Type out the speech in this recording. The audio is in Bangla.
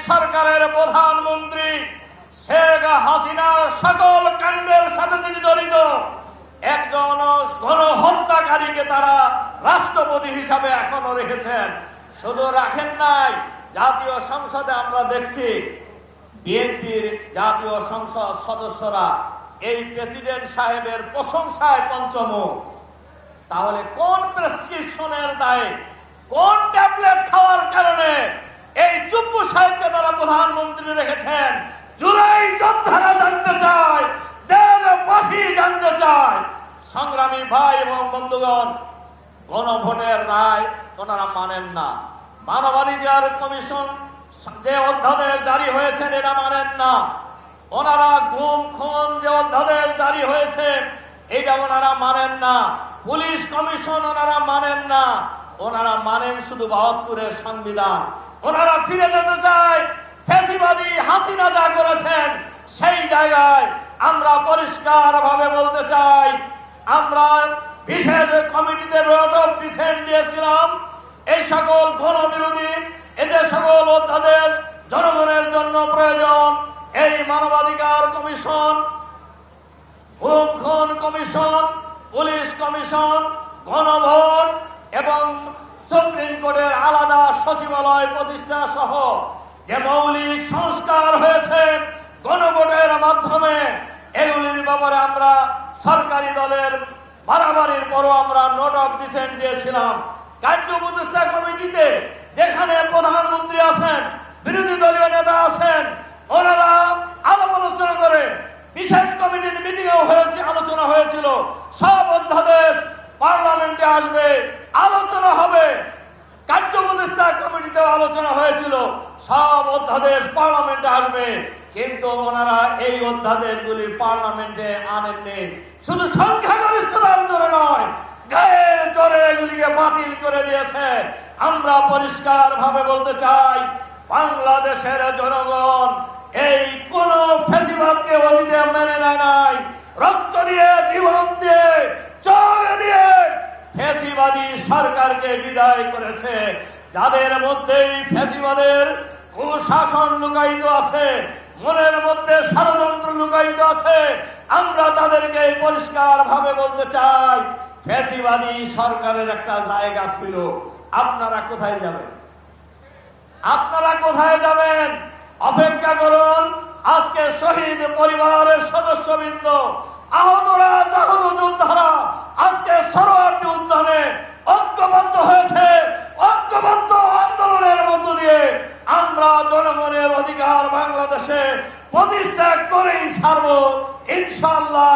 সরকারের প্রধানমন্ত্রী শেখ হাসিনার সকল কাণ্ডের সাথে তিনি জড়িত একজন গণহত্যাকারীকে তারা রাষ্ট্রপতি হিসাবে এখনো রেখেছেন। শুধু রাখেন নাই, জাতীয় সংসদে আমরা দেখছি বিএনপির জাতীয় সংসদ সদস্যরা এই প্রেসিডেন্ট সাহেবের প্রশংসায় পঞ্চমুখ। তাহলে কোন প্রেসক্রিপশনের দায়ে, কোন ট্যাবলেট খাওয়ার কারণে এই চুপ্পু সাহেবকে তারা প্রধানমন্ত্রী রেখেছেন? জুলাই যোদ্ধারা জানতে চায়, দেশবাসী জানতে চায়। সংগ্রামী ভাই এবং বন্ধুগণ, গণভোটের রায় ওনারা মানেন না। মানবাধিকার কমিশন যে অধ্যাদেশ জারি হয়েছে এটা মানেন না। ওনারা গুম খুন যে অধ্যাদেশ জারি হয়েছে এটা ওনারা মানেন না। পুলিশ কমিশন ওনারা মানেন না। ওনারা মানেন শুধু ৭২-এর সংবিধান। ওনারা ফিরে যেতে চায় ফ্যাসিবাদী হাসিনা যা করেছেন সেই জায়গায়। আমরা পরিষ্কার ভাবে বলতে চাই, আমরা বিশেষ কমিটিতে রোড অফ ডিসেন্ট দিয়েছিলাম। এই সকল গণবিরোধী যে সকল অধ্যাদেশ জনগণের জন্য প্রয়োজন, এই মানবাধিকার কমিশন, গুম খুন কমিশন, পুলিশ কমিশন, গণভোট এবং সুপ্রিম কোর্টের আলাদা সচিবালয় প্রতিষ্ঠা সহ যে মৌলিক সংস্কার হয়েছে গণভোটের মাধ্যমে, এগুলির ব্যাপারে আমরা সরকারি দলের বাড়াবাড়ির পরও আমরা নোট অফ ডিসেন্ট দিয়েছিলাম। কার্য উপদেষ্টা কমিটিতে যেখানে প্রধানমন্ত্রী আছেন, বিরোধী দলীয় নেতা আছেন, ওনারা আলাপ আলোচনা করে বিশেষ কমিটির মিটিংও হয়েছে, আলোচনা হয়েছিল। সব অধ্যাদেশ পার্লামেন্টে আসবে, আলোচনা হবে। কার্য উপদেষ্টা কমিটিতেও আলোচনা হয়েছিল, সব অধ্যাদেশ পার্লামেন্টে আসবে। কিন্তু ওনারা এই অধ্যাদেশগুলি পার্লামেন্টে আনেননি। শুধু সংখ্যাগরিষ্ঠতার জোরে নয়, গায়ের জোরে এগুলিকে বাতিল করে দিয়েছে। আমরা পরিষ্কার ভাবে বলতে চাই, বাংলাদেশের জনগণ এই কোন ফ্যাসিবাদকে অতীতে মেনে নেয় নাই। রক্ত দিয়ে, জীবন দিয়ে, চোখ দিয়ে ফ্যাসিবাদী সরকারকে বিদায় করেছে। যাদের মধ্যেই ফ্যাসিবাদের কুশাসন লুকায়িত আছে, মনের মধ্যে ষড়যন্ত্র লুকায়িত আছে, আমরা তাদেরকে পরিষ্কার ভাবে বলতে চাই, ফ্যাসিবাদী সরকারের একটা জায়গা ছিল। আপনারা কোথায় যাবেন? আপনারা কোথায় যাবেন? অপেক্ষা করুন। আজকে শহীদ পরিবারের সদস্যবৃন্দ, আহতরা, জাহত যোদ্ধারা আজকে সরোয়ার্দী উদ্যানে ঐক্যবদ্ধ হয়েছে। ঐক্যবদ্ধ আন্দোলনের মধ্য দিয়ে আমরা জনগণের অধিকার বাংলাদেশে প্রতিষ্ঠা করেই ছাড়ব ইনশাআল্লাহ।